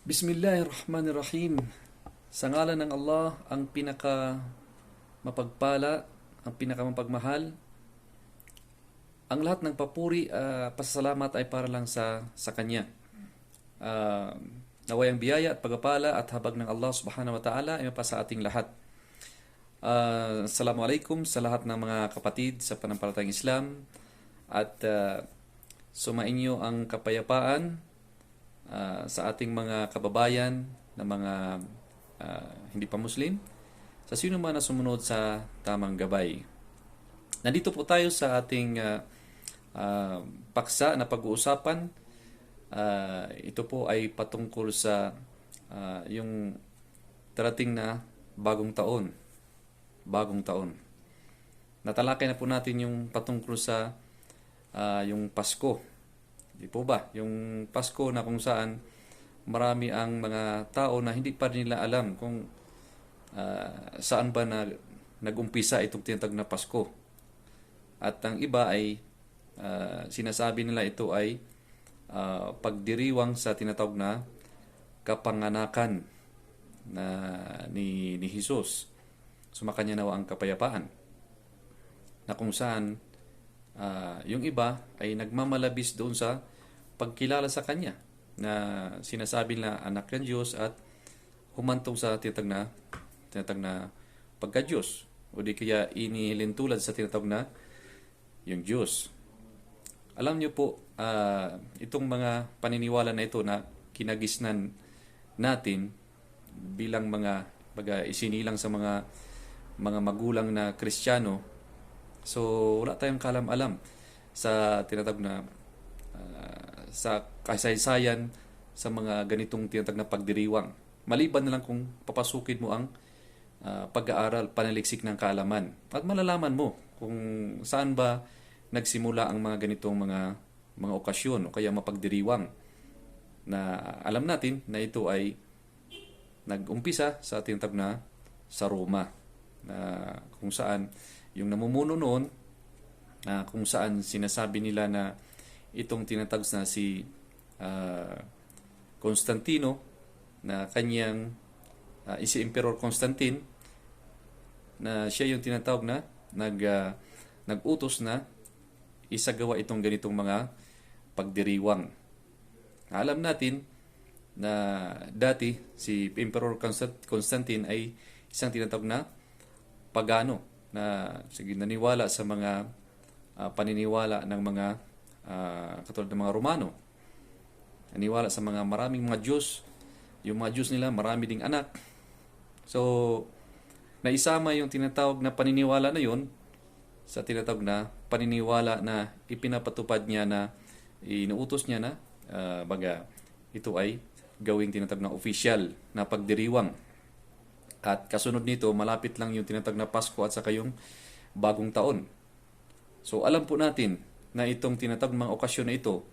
Bismillahirrahmanirrahim. Sa ngalan ng Allah, ang pinaka mapagpala, ang pinaka mapagmahal. Ang lahat ng papuri, pasasalamat ay para lang sa Kanya. Uh, Naway ang biyaya at pagpapala at habag ng Allah subhanahu wa ta'ala ay mapasa ating lahat. Assalamualaikum sa lahat ng mga kapatid sa panampalatayang Islam at sumainyo ang kapayapaan sa ating mga kababayan na mga hindi pa Muslim, sa sino man na sumunod sa tamang gabay. Nandito po tayo sa ating paksa na pag-uusapan. Ito po ay patungkol sa yung darating na bagong taon. Bagong taon. Natalakay na po natin yung patungkol sa yung Pasko. Di po ba? Yung Pasko na kung saan marami ang mga tao na hindi pa nila alam kung saan ba nag-umpisa itong tinatawag na Pasko. At ang iba ay sinasabi nila ito ay pagdiriwang sa tinatawag na kapanganakan ni Jesus. Sumakanya nawa ang kapayapaan. Na kung saan yung iba ay nagmamalabis doon sa pagkilala sa Kanya na sinasabi na anak ng Diyos at humantong sa tinatawag na pagka-Diyos o di kaya inilintulad sa tinatawag na yung Diyos. Alam niyo po, itong mga paniniwala na ito na kinagisnan natin bilang mga isinilang sa mga magulang na Kristiyano. So, wala tayong kalam-alam sa tinatawag na sa kasaysayan sa mga ganitong tinatawag na pagdiriwang. Maliban na lang kung papasukin mo ang pag-aaral, panaliksik ng kaalaman. At malalaman mo kung saan ba nagsimula ang mga ganitong mga okasyon o kaya mapagdiriwang na alam natin na ito ay nag-umpisa sa tinatawag na sa Roma, na kung saan yung namumuno noon, kung saan sinasabi nila na itong tinatawag na si Constantino, na kanyang si Emperor Constantine, na siya yung tinatawag na nag-utos na isagawa itong ganitong mga pagdiriwang. Alam natin na dati si Emperor Constantine ay isang tinatawag na pagano na naniwala sa mga paniniwala ng mga katulad ng mga Romano. Naniwala sa mga maraming mga Diyos. Yung mga Diyos nila marami ding anak. So, naisama yung tinatawag na paniniwala na yun sa tinatawag na paniniwala na ipinapatupad niya na inuutos niya na ito ay gawing tinatawag na official na pagdiriwang. At kasunod nito, malapit lang yung tinatawag na Pasko at saka yung bagong taon. So alam po natin na itong tinatawag mga okasyon na ito,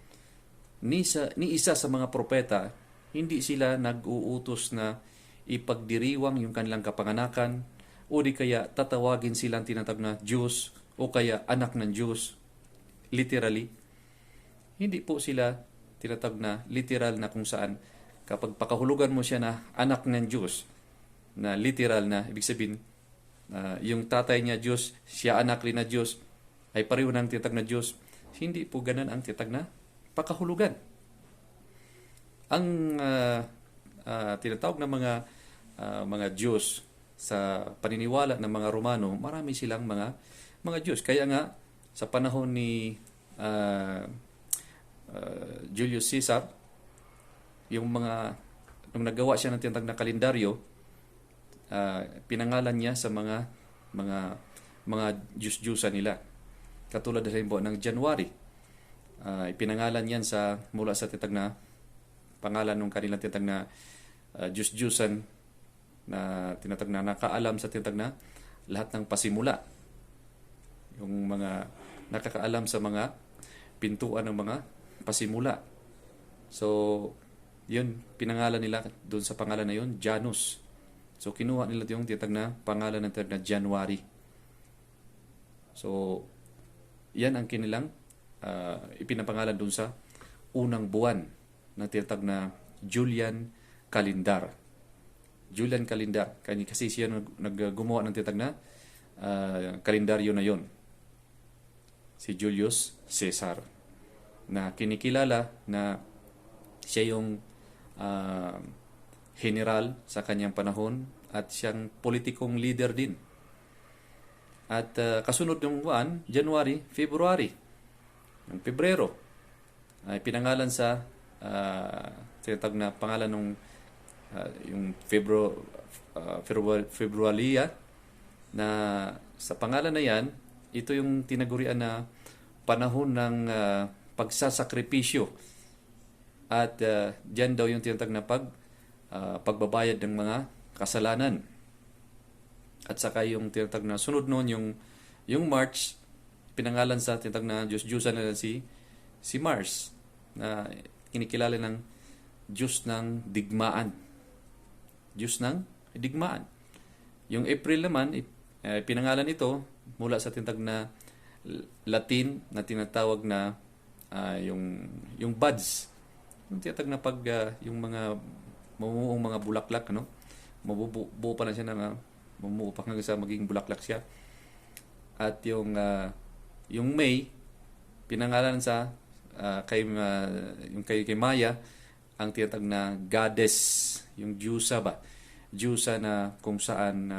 ni isa sa mga propeta, hindi sila nag-uutos na ipagdiriwang yung kanilang kapanganakan o di kaya tatawagin silang tinatawag na Diyos o kaya anak ng Diyos. Literally, hindi po sila tinatawag na literal na kung saan kapag pakahulugan mo siya na anak ng Diyos, na literal na, ibig sabihin, yung tatay niya Diyos, siya anak rin na Diyos, ay pareho ng tinatawag na Diyos. Hindi po ganun ang tinatawag na pakahulugan. Ang tinatawag na mga Diyos sa paniniwala ng mga Romano, marami silang mga Diyos. Kaya nga, sa panahon ni Julius Caesar, nung nagawa siya ng tinatawag na kalendaryo, pinangalan niya sa mga Diyos-Diyusan nila. Katulad halimbawa ng January, ipinangalan yan mula sa tinatawag na pangalan ng kanilang tinatawag na Diyos-Diyusan na tinatawag na nakaalam sa tinatawag na lahat ng pasimula. Yung mga nakakaalam sa mga pintuan ng mga pasimula. So, yun, pinangalan nila doon sa pangalan na yun, Janus. So, kinuha nila yung tinatawag na pangalan ng tinatawag na January. So, yan ang kinilang ipinapangalan doon sa unang buwan na tinatawag na Julian Calendar. Julian Calendar. Kasi siya naggumawa ng tinatag na kalendaryo na yon. Si Julius Caesar. Na kinikilala na siya yung general sa kanyang panahon at siyang politikong leader din. At kasunod ng January, February, yung Pebrero, ay pinangalan sa tinatag na pangalan ng yung Februalia, na sa pangalan na yan, ito yung tinagurian na panahon ng pagsasakripisyo. At diyan daw yung tinatag na pagbabayad ng mga kasalanan. At saka yung tinatag na sunod noon, yung March, pinangalan sa tinatag na Diyos-Diyusan na si Mars, na kinikilala ng Diyos ng digmaan. Diyos ng digmaan. Yung April naman, pinangalan ito mula sa tinatag na Latin na tinatawag na yung buds. Yung tinatag na yung mga mamumuong mga bulaklak, ano? Mabubuo pa na siya na mamumuo pa hanggang sa maging bulaklak siya. At yung May, pinangalan sa kay Maya, ang tinatag na goddess, yung Diyosa ba? Diyosa na kung saan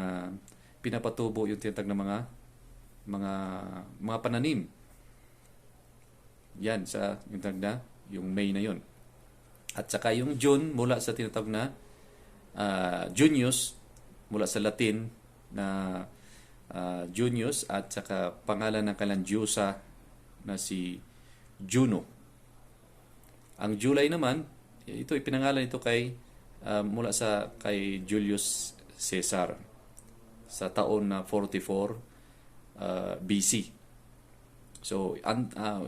pinapatubo yung tinatag na mga pananim. Yan sa yung tinatag na yung May na yun. At saka yung June mula sa tinatag na Junius, mula sa Latin na Junius, at saka pangalan ng kanilang Diyosa na si Juno. Ang July naman, ito ipinangalan ito mula kay Julius Caesar sa taon na 44 BC. So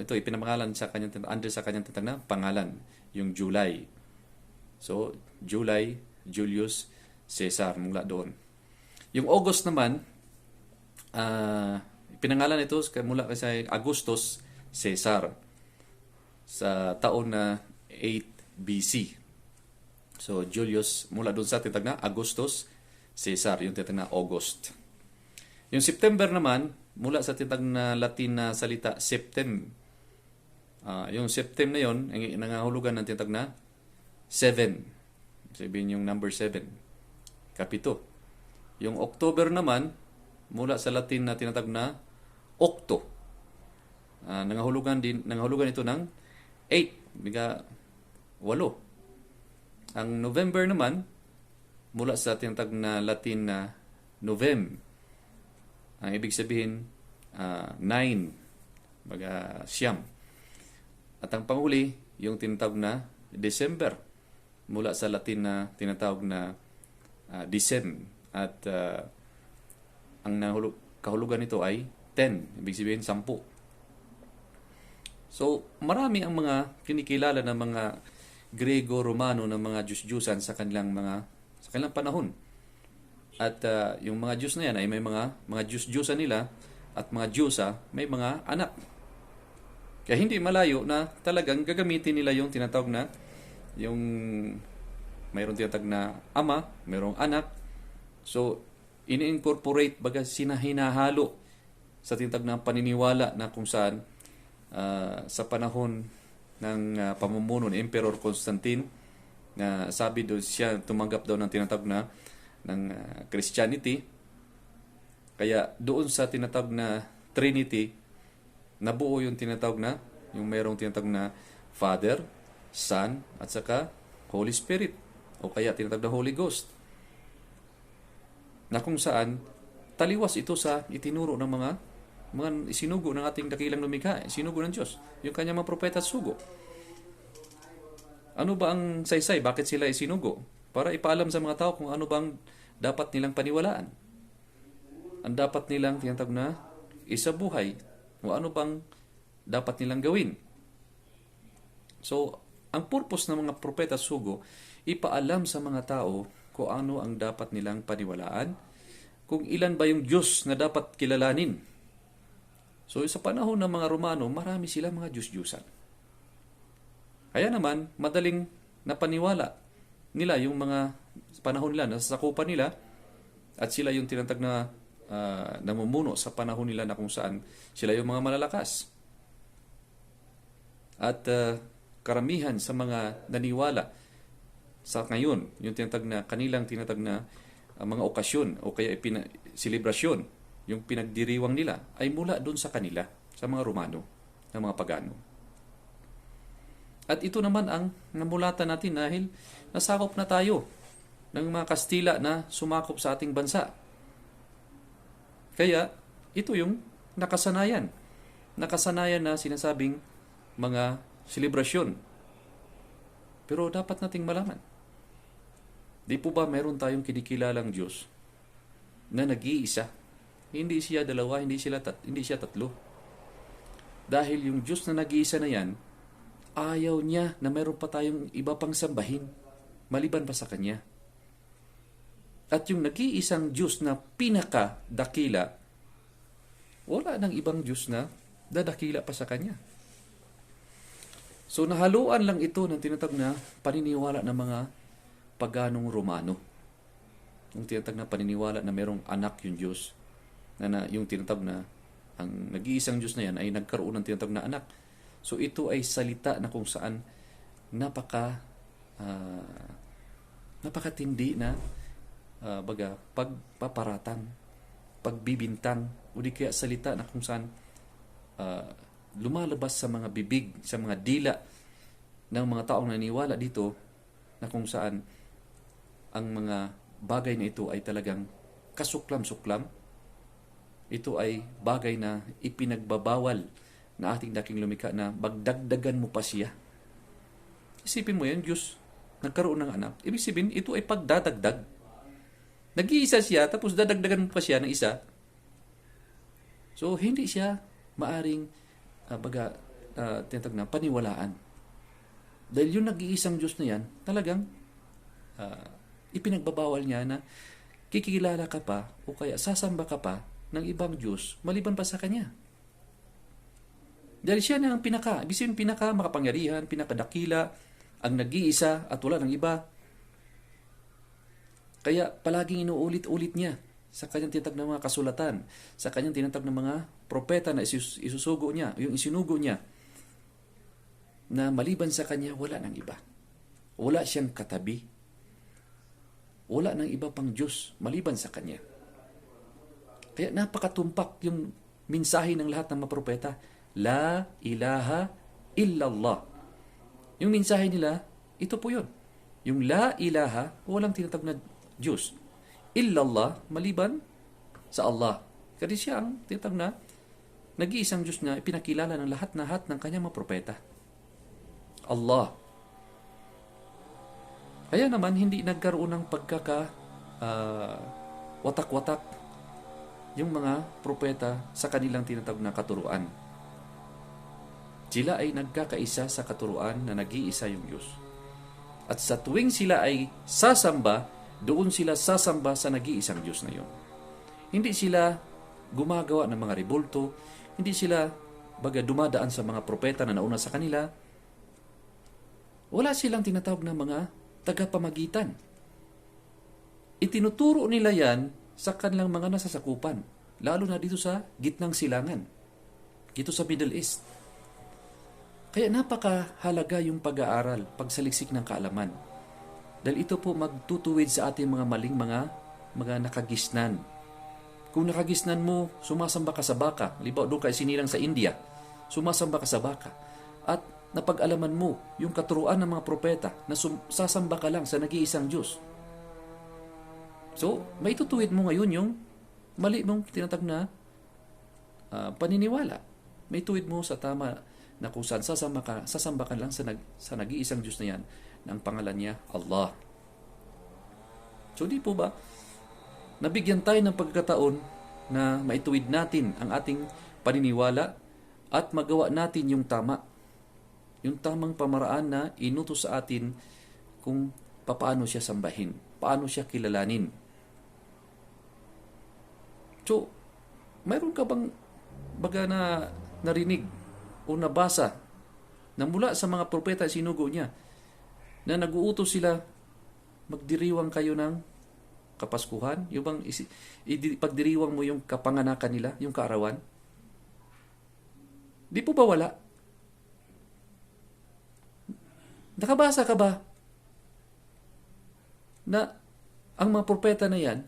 ito ipinangalan sa kanyang tinatag na pangalan, yung July. So July, Julius Caesar, mula doon. Yung August naman, pinangalan ito mula kay Augustus Caesar sa taon na 8 BC. So Julius, mula doon sa tinatag na Augustus Caesar, yung tinatag na August. Yung September naman, mula sa tinatag na Latin na salita Septem. Yung Septem na yon, ang nangahulugan ng tinatag na 7. Sabihin yung number 7. Kapito. Yung October naman, mula sa Latin na tinatag na Octo. Nangahulugan ito ng 8. Biga 8. Ang November naman, mula sa tinatag na Latin na Novem. Ang ibig sabihin, 9. Baga siyam. At ang panghuli, yung tinatawag na December. Mula sa Latin na tinatawag na Decem. At ang kahulugan nito ay 10. Ibig sabihin, 10. So, marami ang mga kinikilala ng mga Grego-Romano na mga Diyos-Diyusan sa kanilang panahon. At yung mga Diyos na yan ay may mga Diyos-Diyusan nila at mga Diyosa may mga anak. Kaya hindi malayo na talagang gagamitin nila yung tinatawag na yung mayroong tinatawag na ama, mayroong anak. So, ini-incorporate, baga sinahinahalo sa tinatawag na paniniwala na kung saan sa panahon ng pamumuno ni Emperor Constantine, na sabi doon siya tumanggap daw ng tinatawag na ng Christianity. Kaya doon sa tinatawag na Trinity, nabuo yung tinatawag na, yung mayroong tinatawag na Father, Son, at saka Holy Spirit, o kaya tinatawag na Holy Ghost. Na kung saan taliwas ito sa itinuro ng mga isinugo ng ating dakilang lumikha, isinugo ng Diyos, yung kanyang mga propeta at sugo. Ano ba ang saysay? Bakit sila isinugo? Para ipaalam sa mga tao kung ano bang dapat nilang paniwalaan. Ang dapat nilang tinatawag na isabuhay, o ano bang dapat nilang gawin. So, ang purpose ng mga propeta at sugo, ipaalam sa mga tao kung ano ang dapat nilang paniwalaan, kung ilan ba yung Diyos na dapat kilalanin. So, sa panahon ng mga Romano, marami sila mga Diyos-Diyusan. Kaya naman, madaling napaniwala nila, yung mga panahon nila, nasasakupan nila, at sila yung tinatag na namumuno sa panahon nila na kung saan sila yung mga malalakas. At karamihan sa mga naniwala sa ngayon, yung kanilang tinatag na mga okasyon o kaya selebrasyon, yung pinagdiriwang nila ay mula doon sa kanila, sa mga Romano, ng mga Pagano. At ito naman ang namulatan natin dahil nasakop na tayo ng mga Kastila na sumakop sa ating bansa. Kaya ito yung nakasanayan. Nakasanayan na sinasabing mga selebrasyon. Pero dapat nating malaman, di po ba meron tayong kinikilalang Diyos na nag-iisa? Hindi siya dalawa, hindi siya tatlo. Dahil yung Diyos na nag-iisa na yan, ayaw niya na meron pa tayong iba pang sambahin maliban pa sa Kanya. At yung nag-iisang Diyos na pinakadakila, wala nang ibang Diyos na dadakila pa sa Kanya. So nahaluan lang ito ng tinatag na paniniwala ng mga Paganong Romano. Yung tinatag na paniniwala na merong anak yung Diyos. Yung tinatag na ang nag-iisang Diyos na yan ay nagkaroon ng tinatag na anak. So ito ay salita na kung saan napakatindi na pagpaparatang, pagbibintang, o di kaya salita na kung saan lumalabas sa mga bibig, sa mga dila ng mga taong naniwala dito, na kung saan ang mga bagay na ito ay talagang kasuklam-suklam. Ito ay bagay na ipinagbabawal na ating daking lumikha na magdagdagan mo pa siya. Isipin mo yan, Diyos nagkaroon ng anak. Ibig sabihin, ito ay pagdadagdag. Nag-iisa siya, tapos dadagdagan mo pa siya ng isa. So, hindi siya maaring tinatag na paniwalaan. Dahil yung nag-iisang Diyos na yan, talagang ipinagbabawal niya na kikilala ka pa o kaya sasamba ka pa ng ibang Diyos maliban pa sa Kanya. Dahil siya na ang ibig sabihin, makapangyarihan, pinakadakila, ang nag-iisa at wala ng iba. Kaya palaging inuulit-ulit niya sa kanyang tinatag ng mga kasulatan, sa kanyang tinatag ng mga propeta na isusugo niya, yung isinugo niya, na maliban sa Kanya, wala ng iba. Wala siyang katabi. Wala ng iba pang Diyos maliban sa Kanya. Kaya napakatumpak yung mensahe ng lahat ng mga propeta. La ilaha illallah. Yung mensahe nila, ito po yun. Yung la ilaha, walang tinatag na Diyos. Illallah, maliban sa Allah. Kasi siya ang tinatag na nag-iisang Diyos na pinakilala ng lahat ng kanyang mga propeta. Allah. Kaya naman, hindi nagkaroon ng watak-watak yung mga propeta sa kanilang tinatawag na katuruan. Sila ay nagkakaisa sa katuruan na nag-iisa yung Diyos. At sa tuwing sila ay sasamba, doon sila sasamba sa nag-iisang Diyos na yun. Hindi sila gumagawa ng mga rebulto, hindi sila dumadaan sa mga propeta na nauna sa kanila. Wala silang tinatawag na mga tagapamagitan. Itinuturo nila yan sa kanilang mga nasasakupan, lalo na dito sa gitnang silangan, dito sa Middle East. Kaya napakahalaga yung pag-aaral, pagsaliksik ng kaalaman. Dahil ito po magtutuwid sa ating mga maling mga nakagisnan. Kung nakagisnan mo, sumasamba ka sa baka. Halimbawa, doon ka sinilang sa India, sumasamba ka sa baka. At napag-alaman mo yung katuruan ng mga propeta na sasamba ka lang sa nag-iisang Diyos. So, maitutuwid mo ngayon yung mali mong tinatag na paniniwala. Maituwid mo sa tama na kung saan sasamba ka lang sa nag-iisang Diyos na yan, na ang pangalan niya, Allah. So, di po ba, nabigyan tayo ng pagkakataon na maituwid natin ang ating paniniwala at magawa natin yung tama. Yung tamang pamaraan na inutos sa atin kung paano siya sambahin, paano siya kilalanin. So, mayroon ka bang na narinig o nabasa na mula sa mga propeta sinugo niya na nag-uutos sila magdiriwang kayo ng Kapaskuhan? Yung bang pagdiriwang mo yung kapanganakan nila, yung kaarawan? Di po ba wala? Nakabasa ka ba na ang mga propeta na yan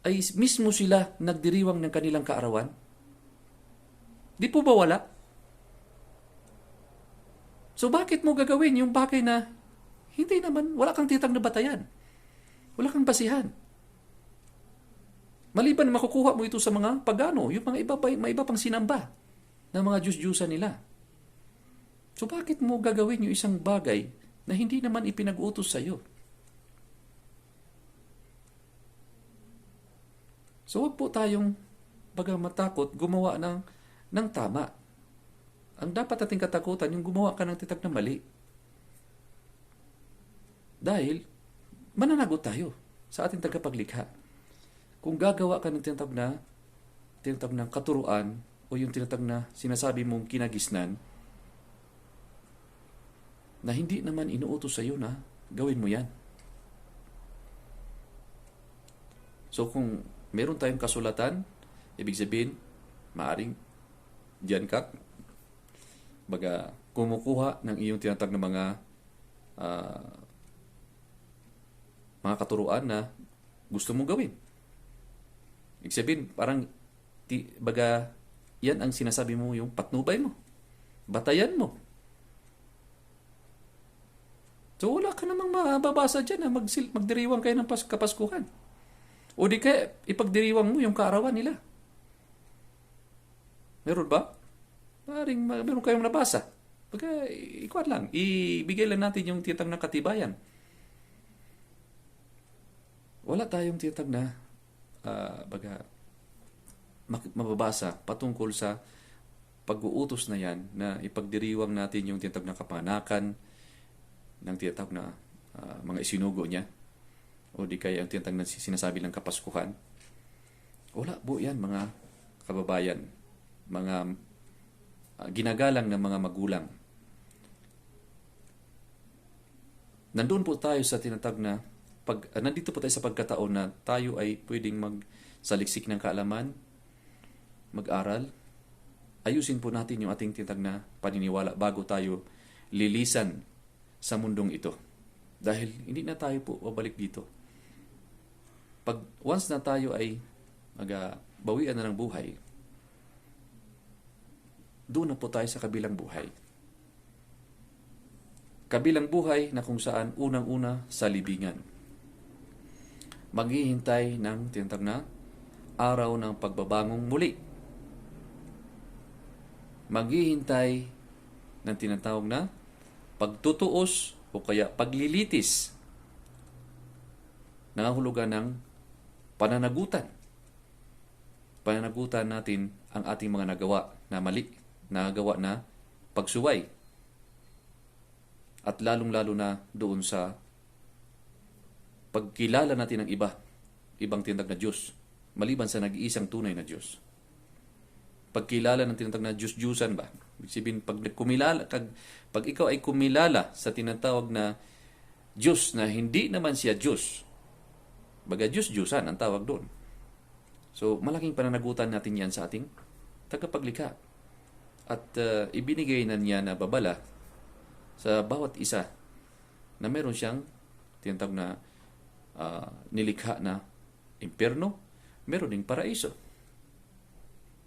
ay mismo sila nagdiriwang ng kanilang kaarawan? Di po ba wala? So bakit mo gagawin yung bagay na hindi naman, wala kang titang na batayan? Wala kang basihan. Maliban makukuha mo ito sa mga pagano, yung mga may iba pang sinamba ng mga Diyos-Diyusan nila. So bakit mo gagawin yung isang bagay na hindi naman ipinag-utos sa iyo? So wag po tayong matakot gumawa ng tama. Ang dapat nating katakutan yung gumawa ka ng titag na mali. Dahil mananagot tayo sa ating tagapaglikha. Kung gagawa ka ng tinatag na katuruan o yung tinatag na sinasabi mong kinagisnan na hindi naman inuutos sa iyo na gawin mo yan. So kung meron tayong kasulatan, ibig sabihin, maaring diyan ka kumukuha ng iyong tinatag na mga katuruan na gusto mong gawin. Ibig sabihin, parang yan ang sinasabi mo, yung patnubay mo, batayan mo. So wala ka namang mababasa dyan na magdiriwang kayo ng Kapaskuhan. O di kaya ipagdiriwang mo yung kaarawan nila. Meron ba? Meron kayong nabasa. Ikuan lang, ibigay lang natin yung tiyatag na katibayan. Wala tayong tiyatag na mababasa patungkol sa pag-uutos na yan na ipagdiriwang natin yung tiyatag na kapanakan ng tiyatag na mga isinugo niya o di kaya ang tiyatag na sinasabi ng Kapaskuhan. Wala po yan mga kababayan, mga ginagalang ng mga magulang. Nandun po tayo sa tinatag na nandito po tayo sa pagkataon na tayo ay pwedeng magsaliksik ng kaalaman, mag-aral, ayusin po natin yung ating tinatag na paniniwala bago tayo lilisan sa mundong ito. Dahil hindi na tayo po babalik dito. Once na tayo ay bawian na ng buhay, doon na po tayo sa kabilang buhay. Kabilang buhay na kung saan unang-una sa libingan. Maghihintay ng tinatag na araw ng pagbabangong muli. Maghihintay ng tinatawag na pagtutuos o kaya paglilitis. Nangangahulugan ng pananagutan. Pananagutan natin ang ating mga nagawa na mali, nagawa na pagsuway. At lalong-lalo na doon sa pagkilala natin ng ibang tinatag na Diyos, maliban sa nag-iisang tunay na Diyos. Pagkilala ng tinatag na Diyos-Diyusan ba? Ibig sabihin, pag ikaw ay kumilala sa tinatawag na Diyos na hindi naman siya Diyos, Diyos-Diyusan ang tawag doon. So, malaking pananagutan natin yan sa ating tagapaglikha. At ibinigay na niya na babala sa bawat isa na meron siyang tinatawag na nilikha na impyerno, meron ding paraiso.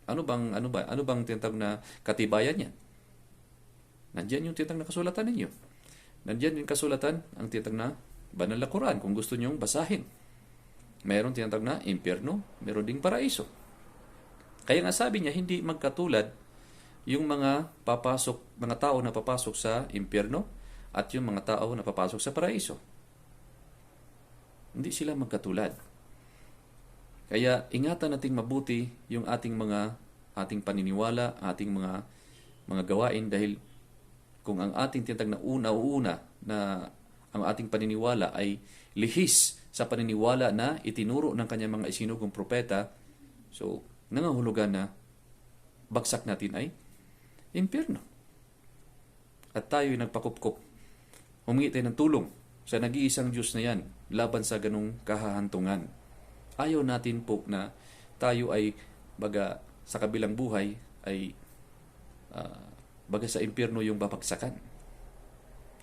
Ano bang tinatawag na katibayan niya? Nandiyan yung tinatawag na kasulatan ninyo. Nandiyan yung kasulatan, ang tinatawag na banal na Quran, kung gusto niyong basahin. Meron tinatawag na impyerno, meron ding paraiso. Kaya nga sabi niya, hindi magkatulad yung mga tao na papasok sa impyerno at yung mga tao na papasok sa paraiso. Hindi sila magkatulad. Kaya ingatan nating mabuti yung ating paniniwala, ating mga gawain, dahil kung ang ating tinatag na una na ang ating paniniwala ay lihis sa paniniwala na itinuro ng kanyang mga isinugong propeta, so nangahulugan na bagsak natin ay impyerno. At tayo'y nagpakupkop. Humingi tayo ng tulong sa nag-iisang Diyos na yan laban sa ganung kahahantungan. Ayaw natin po na tayo ay baga sa kabilang buhay ay baga sa impyerno yung babagsakan.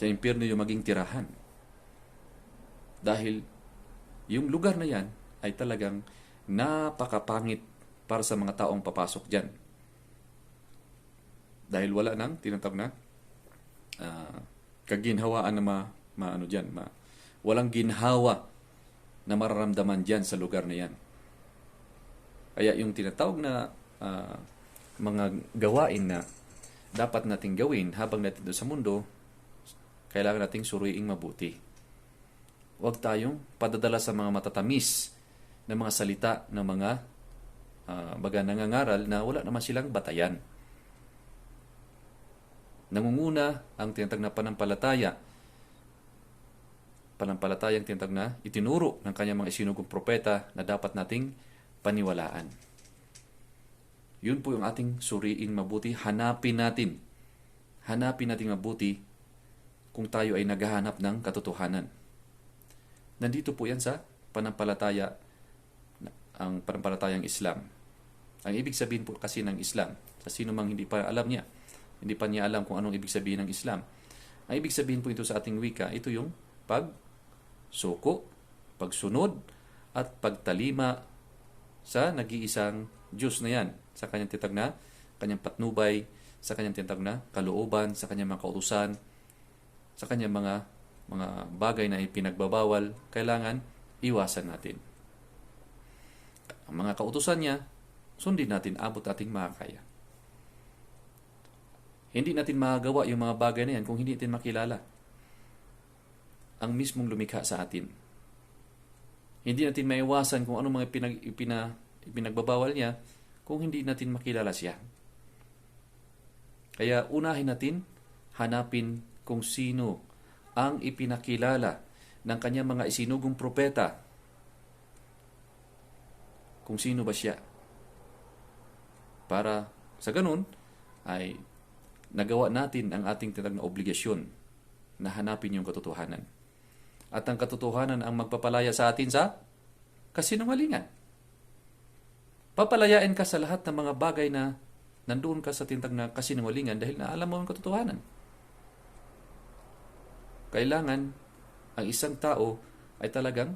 Sa impyerno yung maging tirahan. Dahil yung lugar na yan ay talagang napakapangit para sa mga taong papasok dyan. Dahil wala nang tinatawag na kaginhawaan na walang ginhawa na mararamdaman dyan sa lugar na yan. Kaya yung tinatawag na mga gawain na dapat nating gawin habang natin doon sa mundo, kailangan nating suriing mabuti. Huwag tayong padadala sa mga matatamis na mga salita ng mga baga nangangaral na wala naman silang batayan. Nangunguna ang tinatag na panampalatayang tinatag na itinuro ng kanyang mga isinugong propeta na dapat nating paniwalaan. Yun po yung ating suriin mabuti. Hanapin natin mabuti kung tayo ay naghahanap ng katotohanan. Nandito po yan sa panampalataya, ang panampalatayang Islam. Ang ibig sabihin po kasi ng Islam, sa sino mang hindi pa alam niya, hindi pa niya alam kung anong ibig sabihin ng Islam. Ang ibig sabihin po ito sa ating wika, ito yung pagsuko, pagsunod, at pagtalima sa nag-iisang Diyos na yan, sa kanyang tinatag na, kanyang patnubay, sa kanyang tinatag na kalooban, sa kanyang mga kautusan, sa kanyang mga bagay na ipinagbabawal, kailangan iwasan natin. Ang mga kautusan niya, sundin natin, abot ating makakaya. Hindi natin magagawa yung mga bagay na yan kung hindi natin makilala ang mismong lumikha sa atin. Hindi natin maiwasan kung anong mga ipinagbabawal niya kung hindi natin makilala siya. Kaya unahin natin, hanapin kung sino ang ipinakilala ng kanyang mga isinugong propeta. Kung sino ba siya. Para sa ganun ay nagawa natin ang ating tinatag na obligasyon na hanapin yung katotohanan. At ang katotohanan ang magpapalaya sa atin sa kasinungalingan. Papalayain ka sa lahat ng mga bagay na nandoon ka sa tinatag na kasinungalingan dahil na alam mo ang katotohanan. Kailangan ang isang tao ay talagang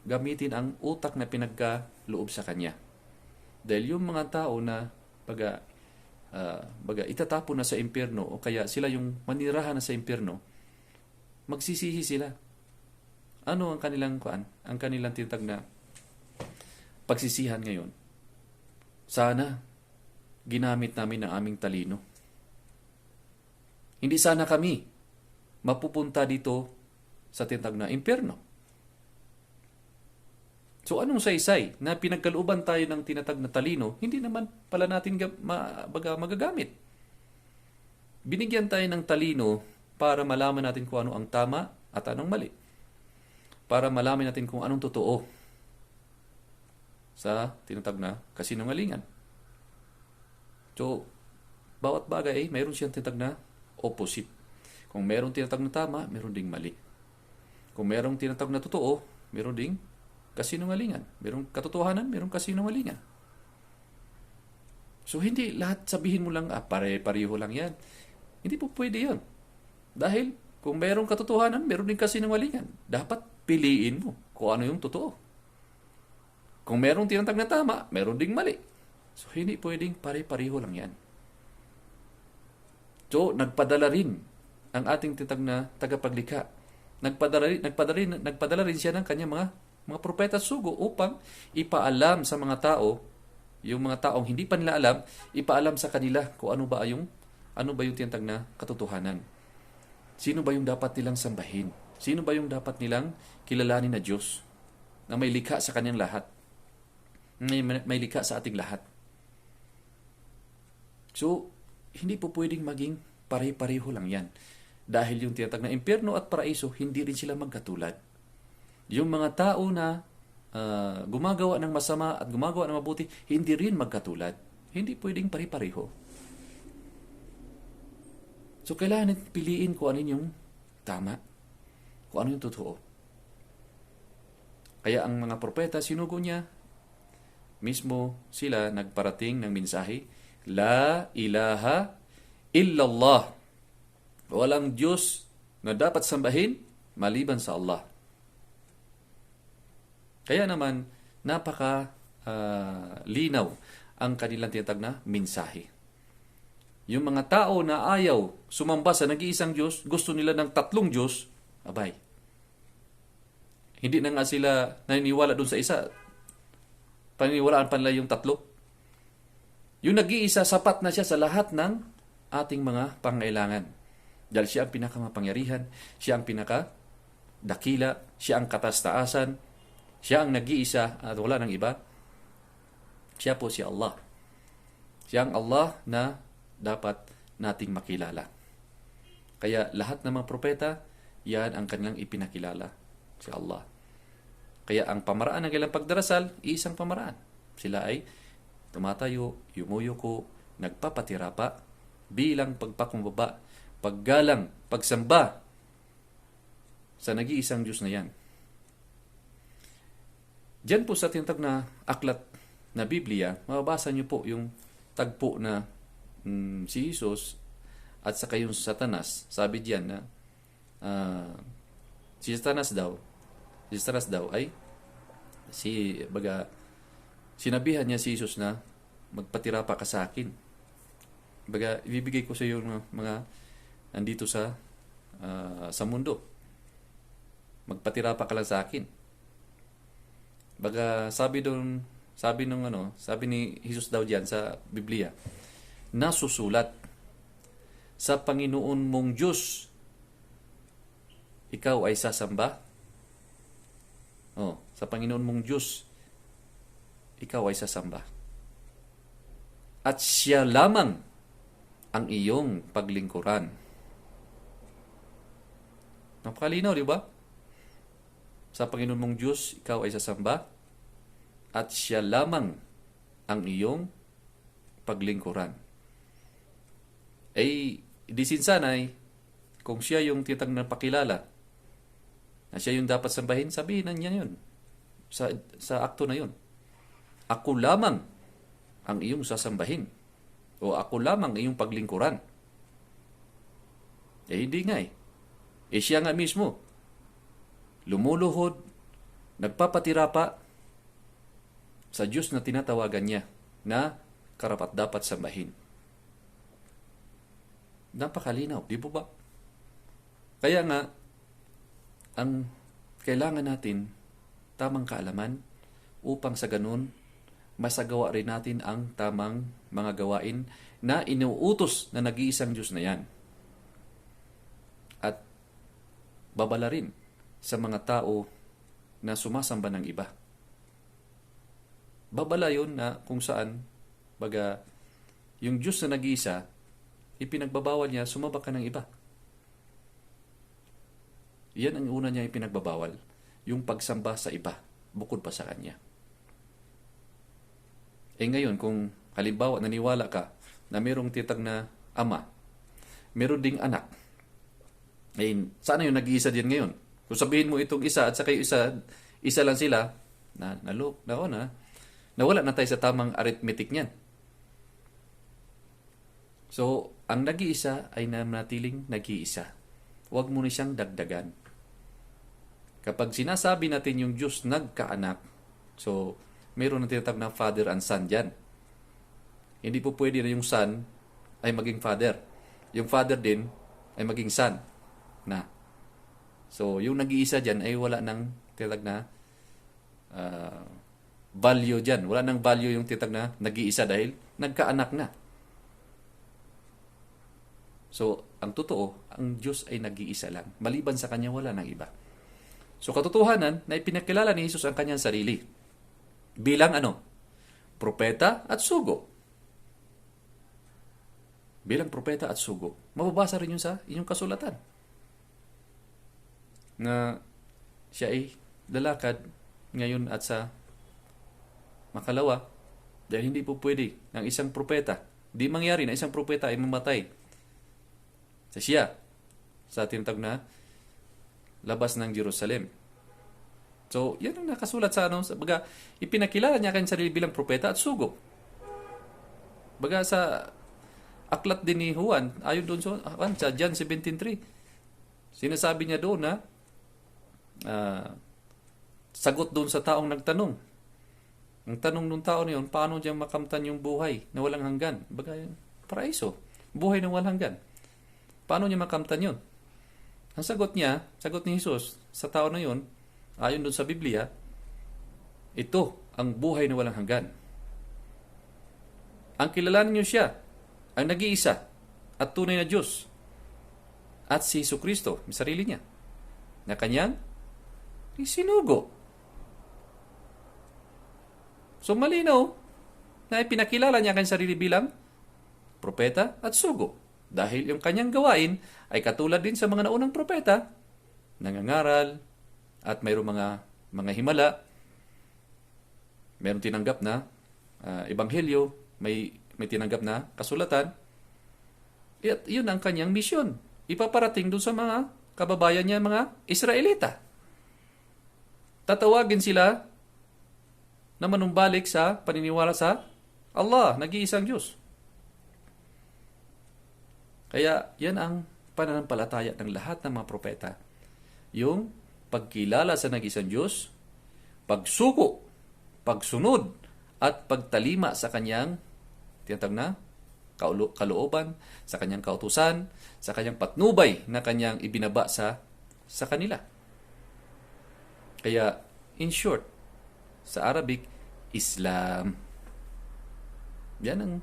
gamitin ang utak na pinagkaloob sa kanya. Dahil yung mga tao na itatapon na sa impyerno o kaya sila yung manirahan na sa impyerno, magsisihi sila. Ano ang kanilang ang kanilang tinatag na pagsisihan ngayon? Sana ginamit namin ang aming talino. Hindi sana kami mapupunta dito sa tinatag na impyerno. So anong saysay na pinagkalooban tayo ng tinatag na talino, hindi naman pala natin magagamit. Binigyan tayo ng talino para malaman natin kung ano ang tama at anong mali. Para malaman natin kung anong totoo sa tinatag na kasinungalingan. So, bawat bagay mayroon siyang tinatag na opposite. Kung mayroong tinatag na tama, mayroon ding mali. Kung mayroong tinatag na totoo, mayroon ding kasinungalingan. Mayroong katotohanan, mayroong kasinungalingan. So, hindi lahat sabihin mo lang, pare-pareho lang yan. Hindi po pwede yun. Dahil, kung mayroong katotohanan, mayroon ding kasinungalingan. Dapat piliin mo kung ano yung totoo. Kung mayroong tinatag na tama, mayroon ding mali. So, hindi pwedeng pare-pareho lang yan. So, nagpadala rin ang ating tinatag na tagapaglikha. Nagpadala rin siya ng kanyang mga propeta sugo upang ipaalam sa mga tao, yung mga taong hindi pa nila alam, ipaalam sa kanila kung ano ba yung tinatag na katotohanan. Sino ba yung dapat nilang sambahin? Sino ba yung dapat nilang kilalanin na Diyos na may likha sa kanyang lahat? May likha sa ating lahat. So, hindi po pwedeng maging pare-pareho lang yan. Dahil yung tinatag na impyerno at paraiso, hindi rin sila magkatulad. Yung mga tao na gumagawa ng masama at gumagawa ng mabuti, hindi rin magkatulad. Hindi pwedeng pare-pareho. So, kailangan piliin kung ano yung tama. kung ano yung totoo. Kaya ang mga propeta, sinugo niya, mismo sila nagparating ng mensahe, La ilaha illallah. Walang Diyos na dapat sambahin maliban sa Allah. Kaya naman, napaka linaw ang kanilang tinatag na mensahe. Yung mga tao na ayaw sumamba sa nag-iisang Diyos, gusto nila ng tatlong Diyos, abay. Hindi na nga sila naniniwala dun sa isa. Paniniwalaan pa nila yung tatlo. Yung nag-iisa, sapat na siya sa lahat ng ating mga pangailangan. Dahil siya ang pinakamapangyarihan, siya ang pinakadakila, siya ang katastaasan, siya ang nag-iisa at wala ng iba. Siya po si Allah. Siya ang Allah na dapat nating makilala. Kaya lahat ng mga propeta, yan ang kanilang ipinakilala, si Allah. Kaya ang pamaraan ng kanilang pagdarasal, isang pamaraan. Sila ay tumatayo, yumuyuko, nagpapatirapa, bilang pagpakumbaba, paggalang, pagsamba sa nag-iisang Diyos na yan. Diyan po sa tinatag na aklat na Biblia, mababasa niyo po yung tagpo na si Jesus at saka yung Satanas. Sabi diyan na si Satanas daw ay sinabihan niya si Jesus na magpatira pa ka sa akin. Baga, ibibigay ko sa iyo mga nandito sa mundo. Magpatira pa ka lang sa akin. Baga, sabi ni Jesus daw diyan sa Biblia, nasusulat, sa Panginoon mong Diyos, ikaw ay sasamba. Sa Panginoon mong Diyos, ikaw ay sasamba. At siya lamang ang iyong paglingkuran. Napakalinaw, di ba? Sa Panginoon mong Diyos, ikaw ay sasamba. At siya lamang ang iyong paglingkuran. Di sinsanay, kung siya yung titag na pakilala, na siya yung dapat sambahin, sabihin na niya yun. Sa akto na yun. Ako lamang ang iyong sasambahin. O ako lamang iyong paglingkuran. Hindi nga siya nga mismo. Lumuluhod, nagpapatira pa sa Diyos na tinatawagan niya na karapat dapat sambahin. Napakalinaw, di po ba? Kaya nga, ang kailangan natin tamang kaalaman upang sa ganun masagawa rin natin ang tamang mga gawain na inuutos na nag-iisang Diyos na yan. At babala rin sa mga tao na sumasamba ng iba. Babala yun na kung saan, yung Diyos na nag-iisa, ipinagbabawal niya, sumamba ka ng iba. Yan ang una niya ipinagbabawal, yung pagsamba sa iba, bukod pa sa Kanya. Ngayon, kung halimbawa naniwala ka na mayroong titag na ama, mayroon ding anak, sana yung nag-iisa din ngayon? Kung sabihin mo itong isa at saka yung isa lang sila, nawala na tayo sa tamang arithmetic niyan. So, ang nag-iisa ay nanatiling nag-iisa. Huwag mo na siyang dagdagan. Kapag sinasabi natin yung Diyos nagkaanak, so, mayroon na tinatawag na father and son dyan. Hindi po pwede na yung son ay maging father. Yung father din ay maging son. So, yung nag-iisa dyan ay wala ng tinatawag na value dyan. Wala ng value yung tinatawag na nag-iisa dahil nagkaanak na. So, ang totoo, ang Diyos ay nag-iisa lang. Maliban sa Kanya, wala ng iba. So, katotohanan na ipinakilala ni Jesus ang Kanyang sarili. Bilang propeta at sugo. Bilang propeta at sugo. Mababasa rin yun sa inyong kasulatan. Na siya ay lalakad ngayon at sa makalawa dahil hindi po pwede ng isang propeta. Di mangyari na isang propeta ay mamatay sa tinatawag na labas ng Jerusalem. So, yan ang nakasulat sa baga, ipinakilala niya kanyang sarili bilang propeta at sugo. Baga sa aklat din ni Juan, ayon doon sa John 17:3, sinasabi niya doon na sagot doon sa taong nagtanong. Ang tanong nung tao na yun, paano niya makamtan yung buhay na walang hanggan? Baga, paraiso. Buhay na walang hanggan. Paano niya makamtan yun? Ang sagot niya, sagot ni Jesus sa tao na yun, ayon doon sa Biblia, ito ang buhay na walang hanggan. Ang kilalanin niyo siya, ang nag-iisa at tunay na Diyos, at si Jesucristo, may sarili niya, na kanyang isinugo. So malinaw na ipinakilala niya kanyang sarili bilang propeta at sugo. Dahil yung kanyang gawain ay katulad din sa mga naunang propeta, nangangaral, at mayroong mga himala, mayroong tinanggap na ebanghelyo, may tinanggap na kasulatan, at yun ang kanyang misyon. Ipaparating doon sa mga kababayan niya, mga Israelita. Tatawagin sila na manumbalik sa paniniwala sa Allah, nag-iisang Diyos. Kaya yan ang pananampalataya ng lahat ng mga propeta. Yung pagkilala sa nag-iisang Diyos, pagsuko, pagsunod, at pagtalima sa kanyang tinatawag na kalooban, sa kanyang kautusan, sa kanyang patnubay na kanyang ibinaba sa kanila. Kaya, in short, sa Arabic, Islam. Yan ang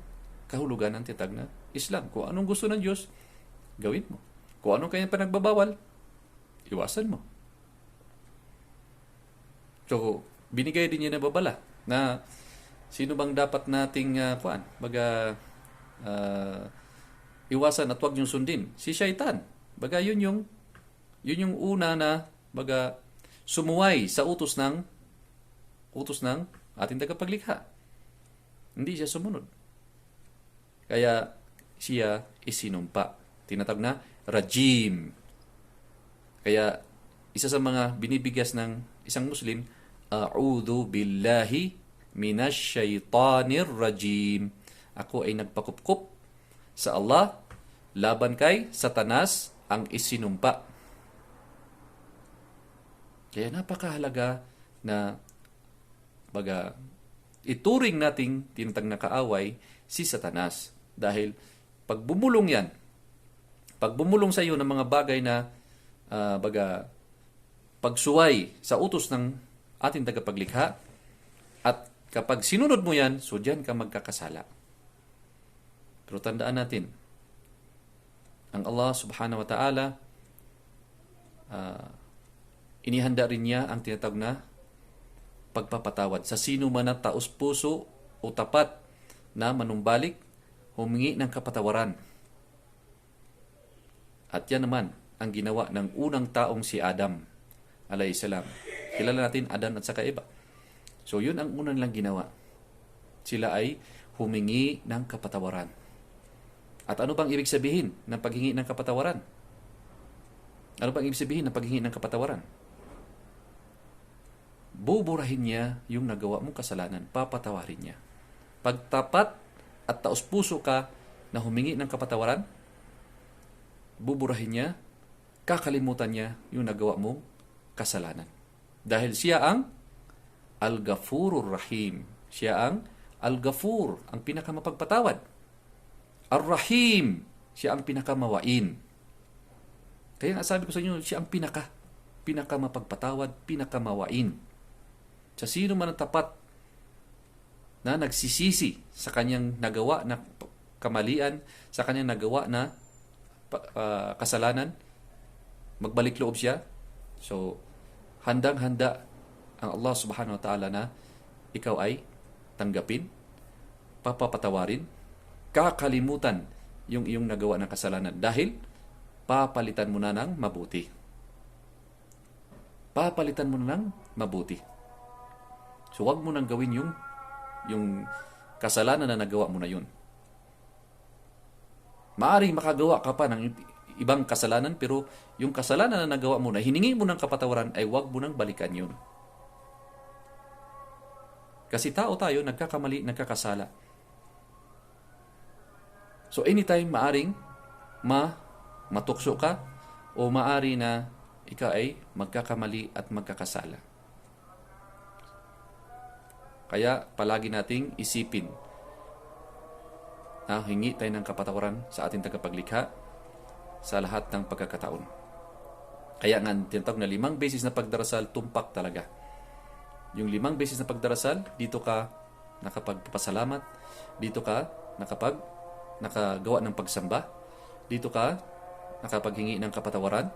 kahulugan ng tinatawag na Islam. Kung anong gusto ng Diyos, gawin mo. Kung anong kanyang panagbabawal, iwasan mo. So, binigay din niya na babala na sino bang dapat nating iwasan at huwag niyong sundin? Si Shaitan. Baga yun yung una na sumuway sa utos ng ating tagapaglikha. Hindi siya sumunod. Kaya siya isinumpa. Tinatawag na rajim. Kaya isa sa mga binibigas ng isang Muslim, a'udhu billahi minash shaitanir rajim. Ako ay nagpakupkup sa Allah laban kay Satanas ang isinumpa. Kaya napakahalaga na ituring nating tinatag na kaaway si Satanas. Dahil pag bumulong sa iyo ng mga bagay na pagsuway sa utos ng ating tagapaglikha, at kapag sinunod mo yan, so diyan ka magkakasala. Pero tandaan natin, ang Allah subhanahu wa ta'ala, inihanda rin niya ang tinatawag na pagpapatawad sa sino man na taos puso o tapat na manumbalik, humingi ng kapatawaran. At yan naman ang ginawa ng unang taong si Adam alayhisalam. Kilala natin Adam at saka Eva. So yun ang unang lang ginawa. Sila ay humingi ng kapatawaran. At ano bang ibig sabihin ng paghingi ng kapatawaran? Ano bang ibig sabihin ng paghingi ng kapatawaran? Buburahin niya yung nagawa mong kasalanan, papatawarin niya. Pagtapat at taos puso ka na humingi ng kapatawaran, buburahin niya, kakalimutan niya yung nagawa mong kasalanan. Dahil siya ang Al-Ghafurur Rahim. Siya ang Al-Ghafur, ang pinakamapagpatawad. Ar-Rahim, siya ang pinakamawain. Kaya nga sabi ko sa inyo, siya ang pinakamapagpatawad, pinakamawain. Sa sino man ang tapat na nagsisisi sa kanyang nagawa na kamalian, sa kanyang nagawa na kasalanan, magbalik loob siya. So, handang-handa ang Allah subhanahu wa ta'ala na ikaw ay tanggapin, papapatawarin, kakalimutan yung iyong nagawa ng kasalanan dahil papalitan mo na ng mabuti. Papalitan mo na ng mabuti. So, wag mo nang gawin yung kasalanan na nagawa mo na yun. Maaring makagawa ka pa ng ibang kasalanan, pero yung kasalanan na nagawa mo na hiningi mo ng kapatawaran ay wag mo nang balikan yun. Kasi tao tayo, nagkakamali, nagkakasala. So anytime maaring matukso ka o maari na ikaw ay magkakamali at magkakasala. Kaya palagi nating isipin na hingi tayo ng kapatawaran sa ating tagapaglikha sa lahat ng pagkakataon. Kaya nga tinatawag na 5 beses na pagdarasal, tumpak talaga. Yung 5 beses na pagdarasal, dito ka nakapagpapasalamat, dito ka nakagawa ng pagsamba, dito ka nakapaghingi ng kapatawaran,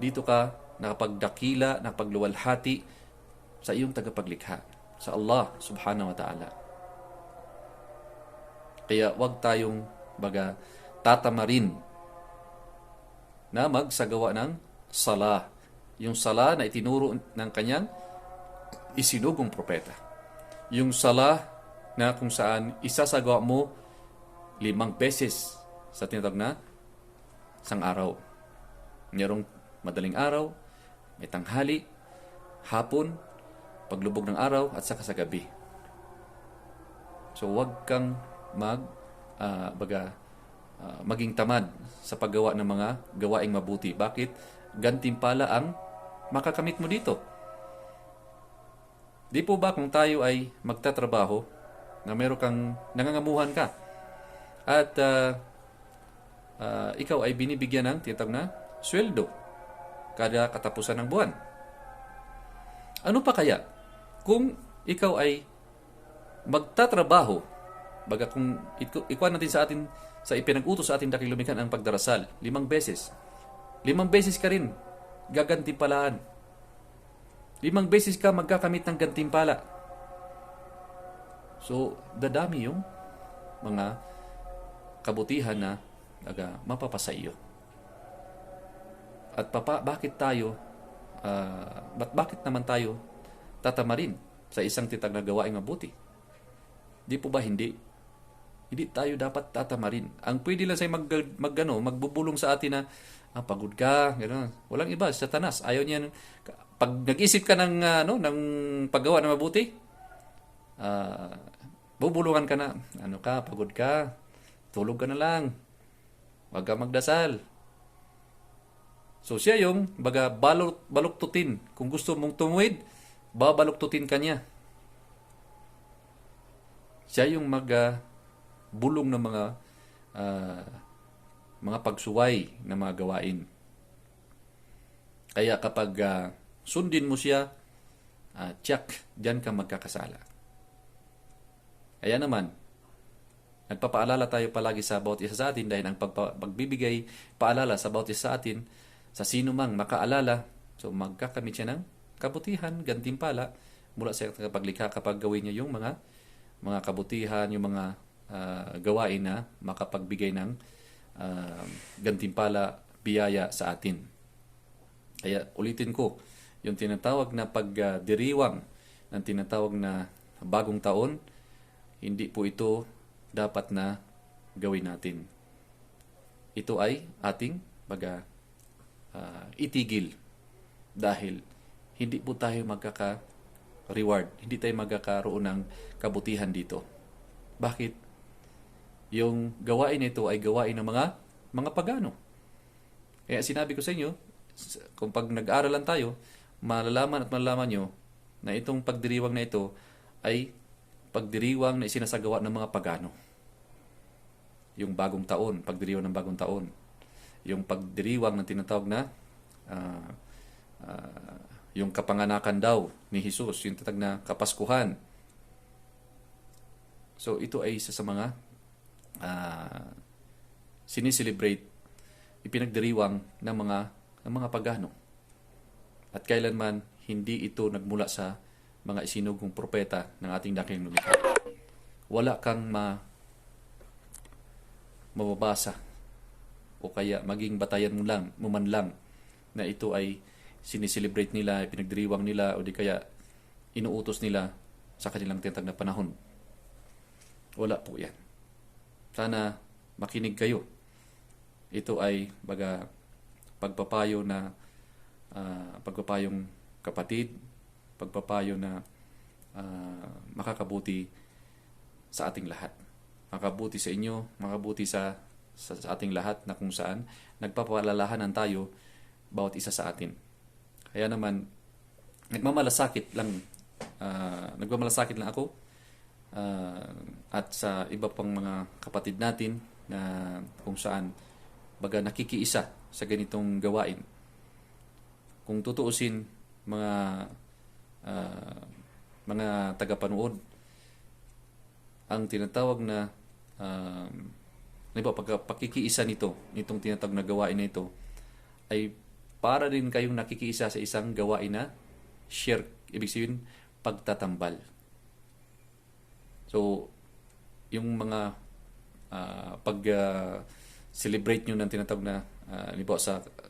dito ka nakapagdakila, nakapagluwalhati sa iyong tagapaglikha, sa Allah subhanahu wa ta'ala. Kaya wag tayong tatamarin na magsagawa ng sala. Yung sala na itinuro ng kanyang isinugong propeta. Yung sala na kung saan isasagawa mo 5 beses sa tinatawag na isang araw. Mayroong madaling araw, may tanghali, hapon, paglubog ng araw, at saka sa gabi. So wag kang maging tamad sa paggawa ng mga gawaing mabuti. Bakit? Gantimpala ang makakamit mo dito. Di po ba kung tayo ay magtatrabaho na meron kang nangangamuhan ka at ikaw ay binibigyan ng tinatawag na sweldo kada katapusan ng buwan. Ano pa kaya kung ikaw ay magtatrabaho, baga kung ikuha natin sa ipinag-utos sa ating dakilang lumikha ang pagdarasal 5 beses. 5 beses ka rin gagantimpalaan. 5 beses ka magkakamit ng gantimpala. So, dadami yung mga kabutihan na mapapasa iyo. At bakit naman tayo tatamarin sa isang titag na gawaing mabuti? Di po ba hindi? Hindi tayo dapat tatamarin. Ang pwede lang sa'yo magbubulong sa atin na pagod ka, gano'n. Walang iba, Satanas. Ayaw niya, pag nag-isip ka ng paggawa na mabuti, bubulungan ka na. Pagod ka, tulog ka na lang. Huwag ka magdasal. So siya yung baluktutin. Kung gusto mong tumuwid, babaluktutin ka niya. Siya yung bulong ng mga pagsuway na mga gawain. Kaya kapag sundin mo siya, tiyak, diyan ka magkakasala. Kaya naman, nagpapaalala tayo palagi sa bawat isa sa atin dahil ang pagbibigay paalala sa bawat isa sa atin, sa sino mang makaalala, so magkakamit siya ng kabutihan, gantimpala mula sa paglikha kapag gawin niya yung mga kabutihan, yung mga gawain na makapagbigay ng gantimpala, biyaya sa atin. Kaya ulitin ko, yung tinatawag na pagdiriwang ng tinatawag na bagong taon, hindi po ito dapat na gawin natin. Ito ay ating itigil dahil hindi po tayo magkaka-reward, hindi tayo magkakaroon ng kabutihan dito. Bakit? Yung gawain nito ay gawain ng mga pagano. Kaya sinabi ko sa inyo, kung pag nag-aaralan tayo, malalaman nyo na itong pagdiriwang na ito ay pagdiriwang na isinasagawa ng mga pagano. Yung bagong taon, pagdiriwang ng bagong taon. Yung pagdiriwang ng tinatawag na yung kapanganakan daw ni Jesus, yung tatag na kapaskuhan. So ito ay isa sa mga siniselebrate, ipinagdiriwang ng mga pagano. At kailanman hindi ito nagmula sa mga isinugong propeta ng ating dakilang lumikha. Wala kang mababasa o kaya maging batayan mo man lang na ito ay siniselebrate nila, pinagdiriwang nila, o di kaya inuutos nila sa kanilang tinatag na panahon. Wala po yan. Sana makinig kayo. ito ay pagpapayo na pagpapayong kapatid, pagpapayo na makakabuti sa ating lahat. Makabuti sa inyo, makabuti sa ating lahat, na kung saan nagpapalalahanan tayo bawat isa sa atin. Kaya naman nagmamalasakit lang ako at sa iba pang mga kapatid natin na kung saan nakikiisa sa ganitong gawain. Kung tutuusin, mga tagapanood, ang tinatawag na pakikiisa nitong tinatawag na gawain na ito ay para din kayong nakikiisa sa isang gawain na share, ibig sabihin pagtatambal. So, yung mga pag-celebrate nyo ng tinatawag na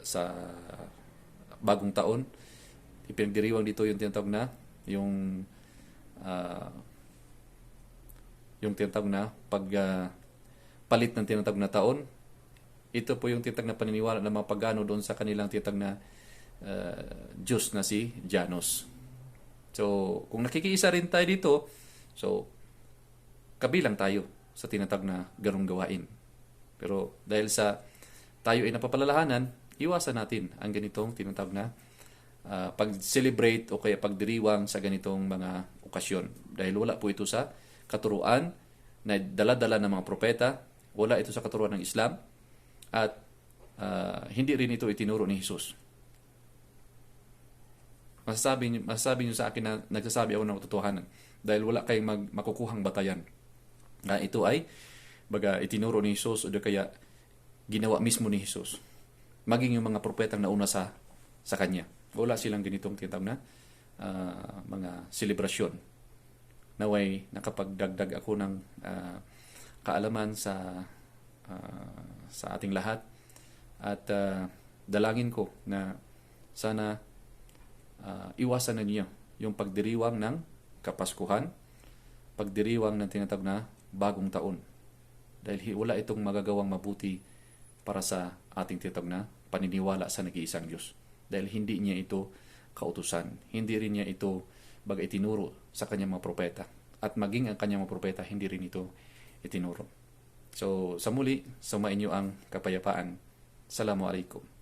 sa bagong taon, ipinagdiriwang dito yung tinatawag na yung tinatawag na palit ng tinatawag na taon. Ito po yung tinatawag na paniniwala ng mga pagano doon sa kanilang tinatawag na Diyos na si Janus. So, kung nakikiisa rin tayo dito, so kabilang tayo sa tinatawag na ganung gawain. Pero dahil sa tayo ay napapalalahanan, iwasan natin ang ganitong tinatawag na pag-celebrate o kaya pagdiriwang sa ganitong mga okasyon. Dahil wala po ito sa katuruan na dala-dala ng mga propeta, wala ito sa katuruan ng Islam, at hindi rin ito itinuro ni Jesus. Masasabi niyo sa akin na nagsasabi ako ng katotohanan dahil wala kayong makukuhang batayan na ito ay itinuro ni Jesus o kaya ginawa mismo ni Jesus. Maging yung mga propetang nauna sa kanya. Wala silang ganitong tinatawag na mga selebrasyon. Naway nakapagdagdag ako ng kaalaman sa ating lahat, at dalangin ko na sana iwasan na niyo yung pagdiriwang ng Kapaskuhan, pagdiriwang ng tinatawag na bagong taon, dahil wala itong magagawang mabuti para sa ating tinatawag na paniniwala sa nag-iisang Diyos, dahil hindi niya ito kautusan, hindi rin niya ito itinuro sa kanyang mga propeta, at maging ang kanyang mga propeta hindi rin ito itinuro. So, sa muli, sumainyo ang kapayapaan. Assalamualaikum.